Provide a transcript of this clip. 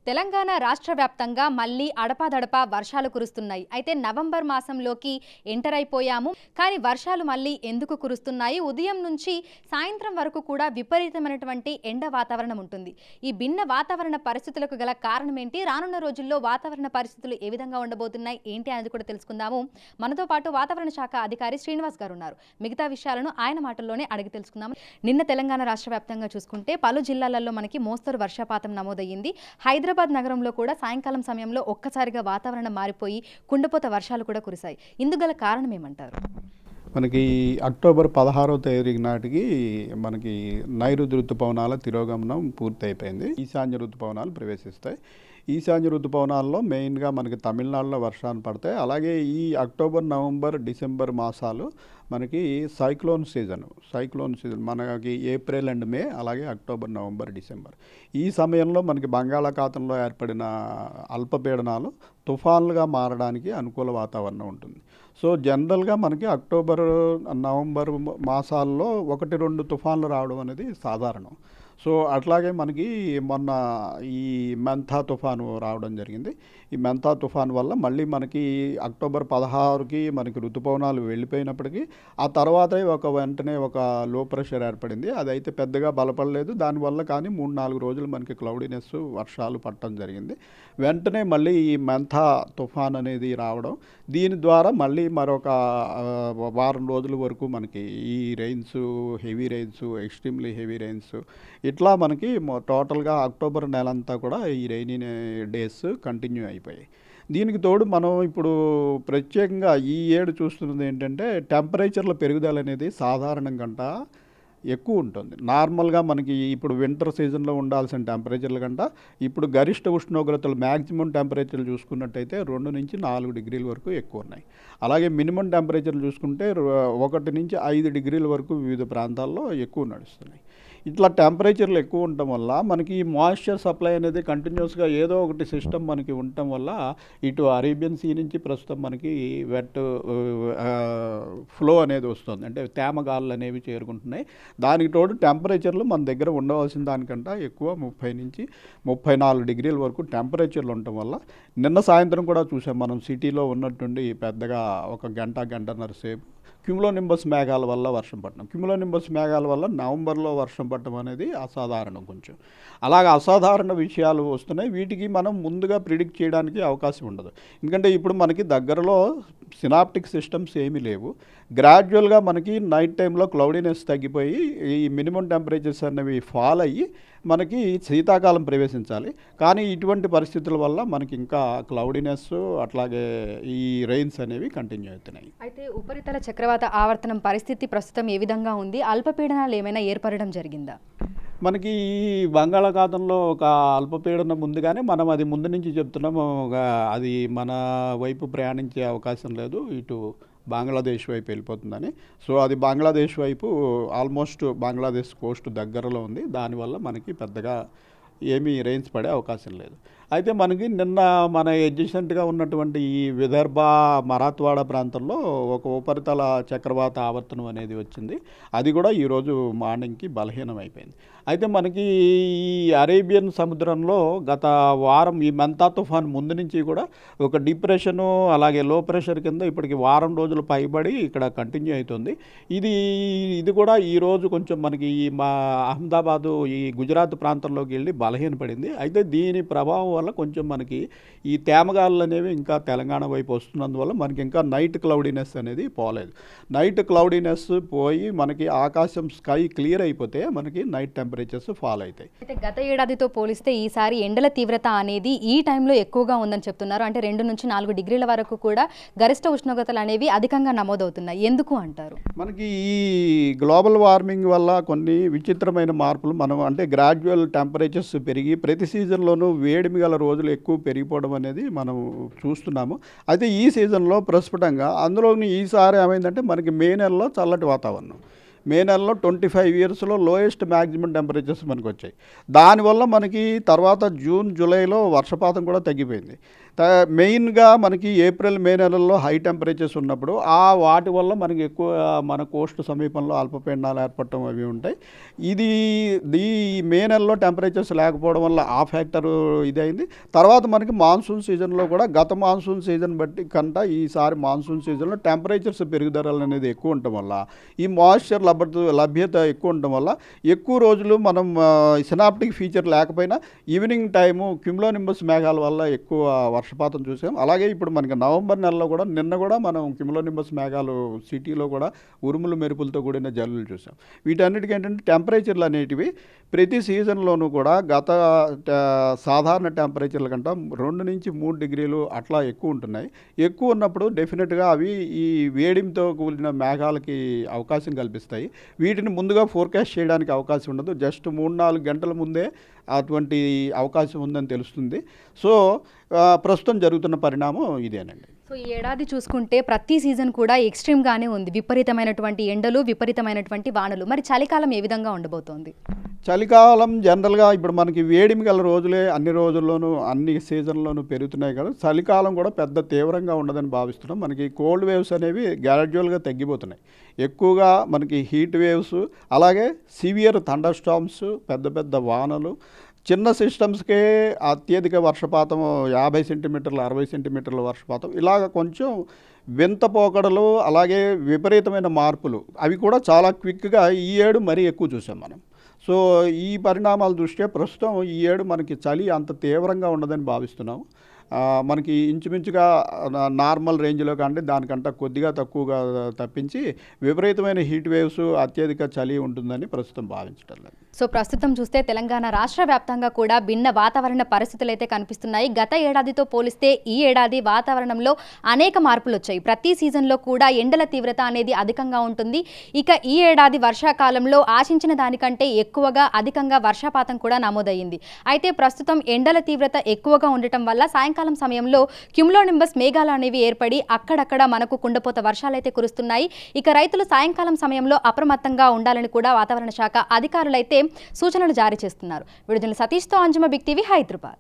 తెలంగాణ రాష్ట్ర వ్యాప్తంగా మళ్ళీ అడపాదడపా వర్షాలు కురుస్తున్నాయి. అయితే నవంబర్ మాసంలోకి ఎంటర్ అయిపోయాము. కానీ వర్షాలు మళ్ళీ ఎందుకు కురుస్తున్నాయి? ఉదయం నుంచి సాయంత్రం వరకు కూడా విపరీతమైనటువంటి ఎండ వాతావరణం ఉంటుంది. ఈ భిన్న వాతావరణ పరిస్థితులకు గల కారణం ఏంటి? రానున్న రోజుల్లో వాతావరణ పరిస్థితులు ఏ విధంగా ఉండబోతున్నాయి ఏంటి అనేది కూడా తెలుసుకుందాము. మనతో పాటు వాతావరణ శాఖ అధికారి శ్రీనివాస్ గారు ఉన్నారు. మిగతా విషయాలను ఆయన మాటల్లోనే అడిగి తెలుసుకుందాము. నిన్న తెలంగాణ రాష్ట్ర వ్యాప్తంగా చూసుకుంటే పలు జిల్లాలలో మనకి మోస్తరు వర్షపాతం నమోదయ్యింది. హైదరాబాద్ నగరంలో కూడా సాయంకాలం సమయంలో ఒక్కసారిగా వాతావరణం మారిపోయి కుండపోత వర్షాలు కూడా కురిశాయి. ఇందుగల కారణం ఏమంటారు? మనకి అక్టోబర్ 16వ తేదీ నాటికి మనకి నైరుతి ఋతుపవనాల తిరోగమనం పూర్తయిపోయింది. ఈశాన్య ఋతుపవనాలు ప్రవేశిస్తాయి. ఈశాన్య ఋతుపవనాల్లో మెయిన్గా మనకి తమిళనాడులో వర్షాలు పడతాయి. అలాగే ఈ అక్టోబర్, నవంబర్, డిసెంబర్ మాసాలు మనకి సైక్లోన్ సీజన్ మనకి ఏప్రిల్ అండ్ మే, అలాగే అక్టోబర్, నవంబర్, డిసెంబర్. ఈ సమయంలో మనకి బంగాళాఖాతంలో ఏర్పడిన అల్పపీడనాలు తుఫాన్లుగా మారడానికి అనుకూల వాతావరణం ఉంటుంది. సో జనరల్గా మనకి అక్టోబర్, నవంబర్ మాసాల్లో 1-2 తుఫాన్లు రావడం అనేది సాధారణం. సో అట్లాగే మనకి మొన్న ఈ మెంతా తుఫాను రావడం జరిగింది. ఈ మెంతా తుఫాను వల్ల మళ్ళీ మనకి అక్టోబర్ 16కి మనకి ఋతుపవనాలు వెళ్ళిపోయినప్పటికీ ఆ తర్వాతే వెంటనే ఒక లో ప్రెషర్ ఏర్పడింది. అదైతే పెద్దగా బలపడలేదు. దానివల్ల కానీ 3-4 రోజులు మనకి క్లౌడీనెస్, వర్షాలు పడటం జరిగింది. వెంటనే మళ్ళీ ఈ మెంతా తుఫాన్ అనేది రావడం, దీని ద్వారా మళ్ళీ మరొక వారం రోజుల వరకు మనకి ఈ rains, heavy rains, extremely heavy rains, ఇట్లా మనకి టోటల్గా అక్టోబర్ నెలంతా కూడా ఈ రెయినీ డేస్ కంటిన్యూ అయిపోయాయి. దీనికి తోడు మనం ఇప్పుడు ప్రత్యేకంగా ఈ ఏడు చూస్తున్నది ఏంటంటే టెంపరేచర్ల పెరుగుదల అనేది సాధారణం కంటే ఎక్కువ ఉంటుంది. నార్మల్గా మనకి ఇప్పుడు వింటర్ సీజన్లో ఉండాల్సిన టెంపరేచర్ల కంటే ఇప్పుడు గరిష్ట ఉష్ణోగ్రతలు మ్యాక్సిమం టెంపరేచర్లు చూసుకున్నట్టయితే 2-4 డిగ్రీల వరకు ఎక్కువ ఉన్నాయి. అలాగే మినిమం టెంపరేచర్లు చూసుకుంటే 1-5 డిగ్రీల వరకు వివిధ ప్రాంతాల్లో ఎక్కువ నడుస్తున్నాయి. ఇట్లా టెంపరేచర్లు ఎక్కువ ఉండటం వల్ల మనకి మాయిశ్చర్ సప్లై అనేది కంటిన్యూస్గా ఏదో ఒకటి సిస్టమ్ మనకి ఉండటం వల్ల ఇటు అరేబియన్ సీ నుంచి ప్రస్తుతం మనకి వెట్ ఫ్లో అనేది వస్తుంది. అంటే తేమ గాలులు అనేవి చేరుకుంటున్నాయి. దానికి తోడు టెంపరేచర్లు మన దగ్గర ఉండవలసిన దానికంటే ఎక్కువ 30-34 డిగ్రీల వరకు టెంపరేచర్లు ఉండటం వల్ల నిన్న సాయంత్రం కూడా చూసాం మనం సిటీలో ఉన్నట్టుండి పెద్దగా ఒక గంటన్నర సేపు క్యూములోనింబస్ మేఘాల వల్ల వర్షం పడటం. క్యూములోనింబస్ మేఘాల వల్ల నవంబర్లో వర్షం పడటం అనేది అసాధారణం. కొంచెం అలాగే అసాధారణ విషయాలు వస్తున్నాయి. వీటికి మనం ముందుగా ప్రిడిక్ట్ చేయడానికి అవకాశం ఉండదు. ఎందుకంటే ఇప్పుడు మనకి దగ్గరలో సినాప్టిక్ సిస్టమ్స్ ఏమీ లేవు. గ్రాడ్యువల్గా మనకి నైట్ టైంలో క్లౌడీనెస్ తగ్గిపోయి ఈ మినిమం టెంపరేచర్స్ అనేవి ఫాల్ అయ్యి మనకి శీతాకాలం ప్రవేశించాలి. కానీ ఇటువంటి పరిస్థితుల వల్ల మనకి ఇంకా క్లౌడీనెస్, అట్లాగే ఈ రెయిన్స్ అనేవి కంటిన్యూ అవుతున్నాయి. అయితే ఉపరితల చక్రవాత ఆవర్తనం పరిస్థితి ప్రస్తుతం ఏ విధంగా ఉంది? అల్పపీడనాలు ఏమైనా ఏర్పడడం జరిగిందా? మనకి ఈ బంగాళాఖాతంలో ఒక అల్పపీడనం ముందుగానే మనం అది ముందు నుంచి చెప్తున్నాము, అది మన వైపు ప్రయాణించే అవకాశం లేదు, ఇటు బంగ్లాదేశ్ వైపు వెళ్ళిపోతుందని. సో అది బంగ్లాదేశ్ వైపు ఆల్మోస్ట్ బంగ్లాదేశ్ కోస్ట్ దగ్గరలో ఉంది. దానివల్ల మనకి పెద్దగా ఏమీ రెయిన్స్ పడే అవకాశం లేదు. అయితే మనకి నిన్న మన ఎడ్జసెంట్గా ఉన్నటువంటి ఈ విదర్భ, మరాఠ్వాడ ప్రాంతంలో ఒక ఉపరితల చక్రవాత ఆవర్తనం అనేది వచ్చింది. అది కూడా ఈరోజు మార్నింగ్కి బలహీనం అయిపోయింది. అయితే మనకి ఈ అరేబియన్ సముద్రంలో గత వారం ఈ మెంతా తుఫాన్ ముందు నుంచి కూడా ఒక డిప్రెషను, అలాగే లో ప్రెషర్ కింద ఇప్పటికి వారం రోజులు పైబడి ఇక్కడ కంటిన్యూ అవుతుంది. ఇది కూడా ఈరోజు కొంచెం మనకి ఈ మా అహ్మదాబాదు, ఈ గుజరాత్ ప్రాంతంలోకి వెళ్ళి బలహీనపడింది. అయితే దీని ప్రభావం వల్ల కొంచెం మనకి ఈ తేమగాలు అనేవి ఇంకా తెలంగాణ వైపు వస్తున్నందువల్ల మనకి ఇంకా నైట్ క్లౌడీనెస్ అనేది పోలేదు. నైట్ క్లౌడీనెస్ పోయి మనకి ఆకాశం స్కై క్లియర్ అయిపోతే మనకి నైట్ టెంపరేచర్స్ ఫాల్ అవుతాయి. అయితే గత ఏడాదితో పోలిస్తే ఈసారి ఎండల తీవ్రత అనేది ఈ టైంలో ఎక్కువగా ఉందని చెప్తున్నారు. అంటే 2-4 డిగ్రీల వరకు కూడా గరిష్ట ఉష్ణోగ్రతలు అనేవి అధికంగా నమోదవుతున్నాయి. ఎందుకు అంటారు? మనకి ఈ గ్లోబల్ వార్మింగ్ వల్ల కొన్ని విచిత్రమైన మార్పులు మనం అంటే గ్రాడ్యువల్ టెంపరేచర్స్ పెరిగి ప్రతి సీజన్లోనూ వేడిమి గల రోజులు ఎక్కువ పెరిగిపోవడం అనేది మనం చూస్తున్నాము. అయితే ఈ సీజన్లో ప్రస్ఫుటంగా అందులోని ఈసారి ఏమైందంటే మనకి మే నెలలో చల్లటి వాతావరణం, మే నెలలో 25 ఇయర్స్లో లోయెస్ట్ మ్యాక్సిమం టెంపరేచర్స్ మనకు వచ్చాయి. దానివల్ల మనకి తర్వాత జూన్ జూలైలో వర్షపాతం కూడా తగ్గిపోయింది. మెయిన్గా మనకి ఏప్రిల్ మే నెలల్లో హై టెంపరేచర్స్ ఉన్నప్పుడు వాటి వల్ల మనకి ఎక్కువ మన కోస్ట్ సమీపంలో అల్పపీడనాలు ఏర్పడటం అవి ఉంటాయి. ఈ మే నెలలో టెంపరేచర్స్ లేకపోవడం వల్ల ఆ ఫ్యాక్టర్ ఇదైంది. తర్వాత మనకి మాన్సూన్ సీజన్లో కూడా గత మాన్సూన్ సీజన్ బట్టి కంటే ఈసారి మాన్సూన్ సీజన్లో టెంపరేచర్స్ పెరుగుదలలు అనేది ఎక్కువ ఉండటం వల్ల ఈ మాయిశ్చర్ లభ్యత ఎక్కువ ఉండటం వల్ల ఎక్కువ రోజులు మనం సినాప్టిక్ ఫీచర్ లేకపోయినా ఈవినింగ్ టైము క్యుములోనింబస్ మేఘాల వల్ల ఎక్కువ వర్షపాతం చూసాం. అలాగే ఇప్పుడు మనకి నవంబర్ నెలలో కూడా నిన్న కూడా మనం క్యుములోనింబస్ మేఘాలు సిటీలో కూడా ఉరుములు మెరుపులతో కూడిన జల్లులు చూసాం. వీటన్నిటికీ ఏంటంటే టెంపరేచర్లు అనేటివి ప్రతి సీజన్లోనూ కూడా గత సాధారణ టెంపరేచర్ల కంటే 2 నుంచి 3 డిగ్రీలు అట్లా ఎక్కువ ఉంటున్నాయి. ఎక్కువ ఉన్నప్పుడు డెఫినెట్గా అవి ఈ వేడిమితో కూడిన మేఘాలకి అవకాశం కల్పిస్తాయి. వీటిని ముందుగా ఫోర్కాస్ట్ చేయడానికి అవకాశం ఉండదు. జస్ట్ 3-4 గంటల ముందే అటువంటి అవకాశం ఉందని తెలుస్తుంది. సో ప్రస్తుతం జరుగుతున్న పరిణామం ఇదేనండి. సో ఈ ఏడాది చూసుకుంటే ప్రతి సీజన్ కూడా ఎక్స్ట్రీమ్గానే ఉంది. విపరీతమైనటువంటి ఎండలు, విపరీతమైనటువంటి వానలు. మరి చలికాలం ఏ విధంగా ఉండబోతోంది? చలికాలం జనరల్గా ఇప్పుడు మనకి వేడిమి గల రోజులే అన్ని రోజుల్లోనూ అన్ని సీజన్లోనూ పెరుగుతున్నాయి కదా. చలికాలం కూడా పెద్ద తీవ్రంగా ఉండదని భావిస్తున్నాం. మనకి కోల్డ్ వేవ్స్ అనేవి గ్రాడ్యువల్గా తగ్గిపోతున్నాయి. ఎక్కువగా మనకి హీట్ వేవ్స్, అలాగే సివియర్ థండర్ స్టార్మ్స్, పెద్ద పెద్ద వానలు, చిన్న సిస్టమ్స్కే అత్యధిక వర్షపాతం 50 సెంటీమీటర్లు 60 సెంటీమీటర్ల వర్షపాతం, ఇలాగ కొంచెం వింత పోకడలు, అలాగే విపరీతమైన మార్పులు అవి కూడా చాలా క్విక్గా ఈ ఏడు మరీ ఎక్కువ చూసాం మనం. సో ఈ పరిణామాల దృష్ట్యా ప్రస్తుతం ఈ ఏడు మనకి చలి అంత తీవ్రంగా ఉండదని భావిస్తున్నాం. మనకి ఇంచుమించుగా నార్మల్ రేంజ్లో కంటే దానికంటే కొద్దిగా తక్కువగా తప్పించి విపరీతమైన హీట్ వేవ్స్, అత్యధిక చలి ఉంటుందని ప్రస్తుతం భావించడం లేదు. సో ప్రస్తుతం చూస్తే తెలంగాణ రాష్ట్ర వ్యాప్తంగా కూడా భిన్న వాతావరణ పరిస్థితులు అయితే కనిపిస్తున్నాయి. గత ఏడాదితో పోలిస్తే ఈ ఏడాది వాతావరణంలో అనేక మార్పులు వచ్చాయి. ప్రతి సీజన్లో కూడా ఎండల తీవ్రత అనేది అధికంగా ఉంటుంది. ఇక ఈ ఏడాది వర్షాకాలంలో ఆశించిన దానికంటే ఎక్కువగా అధికంగా వర్షపాతం కూడా నమోదయ్యింది. అయితే ప్రస్తుతం ఎండల తీవ్రత ఎక్కువగా ఉండటం వల్ల సాయంకాలం సమయంలో క్యుములోనింబస్ మేఘాలు అనేవి ఏర్పడి అక్కడక్కడ మనకు కుండపోత వర్షాలైతే కురుస్తున్నాయి. ఇక రైతులు సాయంకాలం సమయంలో అప్రమత్తంగా ఉండాలని కూడా వాతావరణ శాఖ అధికారులైతే సూచనలు జారీ చేస్తున్నారు. విడుదల సతీష్తో అంజుమ, బిగ్ టీవీ, హైదరాబాద్.